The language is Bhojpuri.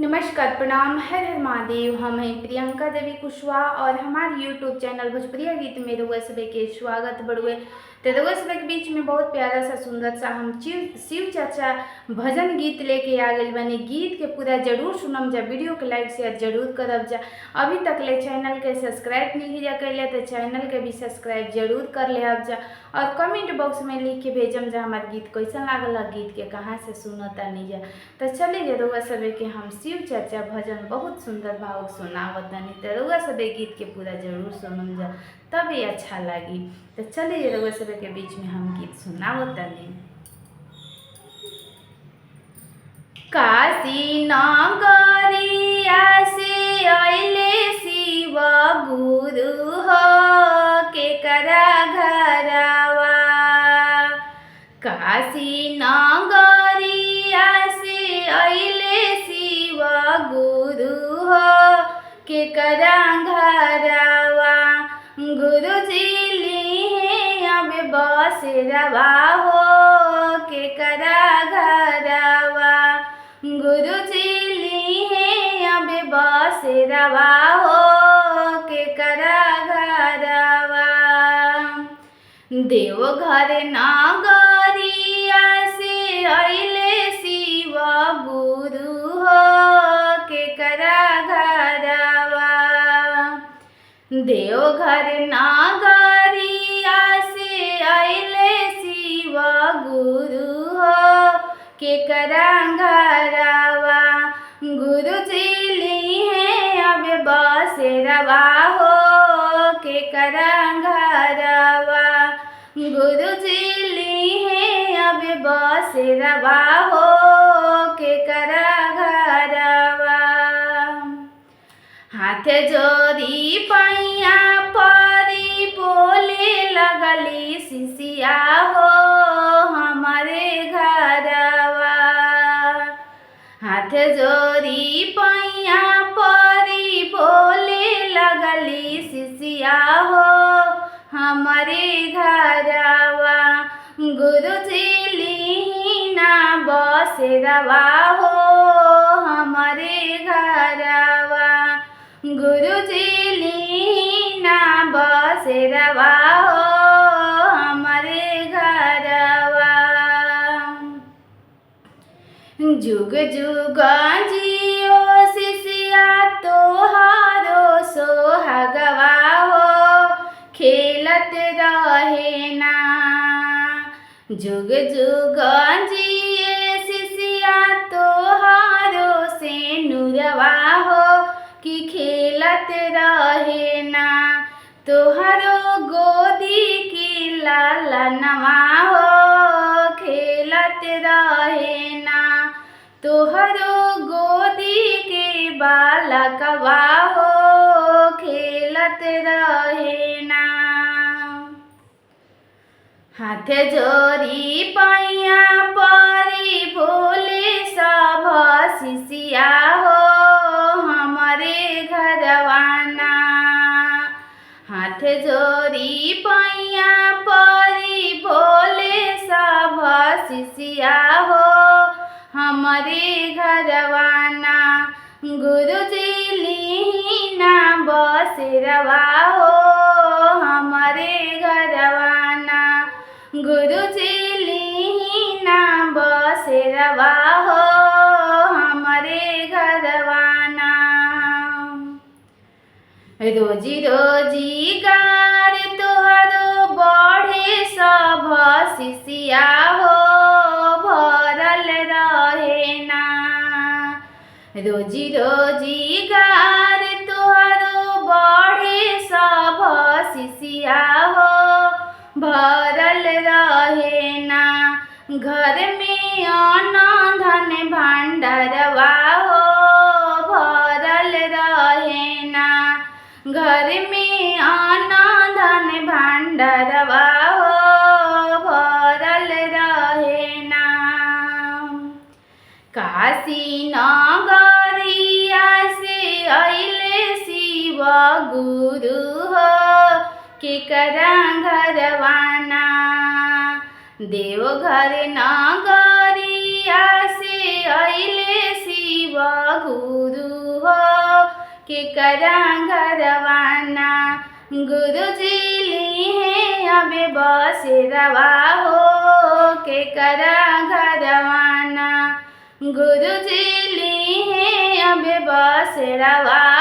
नमस्कार, प्रणाम, हर हर महादेव। हम हैं प्रियंका देवी कुशवाहा और हमारे यूट्यूब चैनल भोजपुरिया गीत में रउआ सभे के स्वागत बड़ुए। तो रउआ सभे के बीच में बहुत प्यारा सा सुंदर सा हम शिव चाचा भजन गीत लेके आ गए बने। गीत के पूरा जरूर सुनम जा, वीडियो के लाइक शेयर जरूर करब जा। अभी तक ले चैनल के सब्सक्राइब नहीं जा कैले तो चैनल के भी सब्सक्राइब जरूर कर ले अब जा और कमेंट बॉक्स में लिख के भेजम जा हमारे गीत कैसा लागल, गीत के कहाँ से सुनता नहीं जा। तो चलिए रउआ सभे के हम शिव चर्चा भजन बहुत सुंदर भाव सुनावतनी। तो रउआ सभे गीत के पूरा जरूर सुनम जा, तभी अच्छा लगी। तो चलिए रउआ सभे के बीच में हम गीत सुनावतनी। काशी नगरिया से अइले शिव गुरु हो केकरा घरवा। काशी नगरिया से अइले शिव गुरु हो केकरा घरवा। गुरुजी लिहे अब बसेरवा हो केकरा घरवा। गुरुजी लिहे अब बसेरवा हो केकरा घरवा। देवघर नगरिया से अइले शिव गुरु हो केकरा घरवा। देवघर नगरिया से अइले शिव गुरु हो केकरा घरवा। गुरुजी लिहे अब बसेरवा हो केकरा घरवा। गुरुजी लिहे अब बसेरवा हो केकरा घरवा। हाथ जोड़ी पैया परी बोले लगली शिष्या हो हमारे घरवा। हाथ जोड़ी पैया परी बोले लगली शिष्या हो हमारे घरवा। गुरुजी लिहिना बसेरवा हो हमारे घरवा। गुरुजी लिहिना बसेरवा हो हमारे घरवा। जुग जुग जियो शिष्या तोहारो सोहागवा हो खेलत रहे ना। जुग जुग जिए शिष्या तोहारो से नुरवा हो कि खेलत रहे ना। तोहरो गोदी की लालनवा हो खेलत रहे ना। तोहरो गोदी के बालकवा हो खेलत रहे ना। हाथ जोड़ी पैया परी बोले सब शिष्या हो हमारे घरवाना। हाथ जोड़ी पैया परी बोले सब शिष्या हो हमारे घरवाना। गुरुजी लिहिना बसेरवा हो हमारे घरवाना। गुरुजी लिहिना बसेरवा हो हमारे घरवाना। रोजी रोजी गार तोहरो बढ़े सब शिष्या हो भरल रहे ना। रोजी रोजी गार तोहरो बढ़े सब शिष्या हो भरल रहे ना। घर में अन्न धन भंडारवा हो भरल रहे ना। घर में अन्न धन भंडारवा हो भरल रहे ना। काशी नगरिया से अइले शिव गुरु हो केकरा घरवाना। देवघर नगरिया से अइले शिव गुरु के करा घरवाना। गुरुजी ली है अब बसेरवा हो के करा घरवाना। गुरुजी ली है अब बसेरवा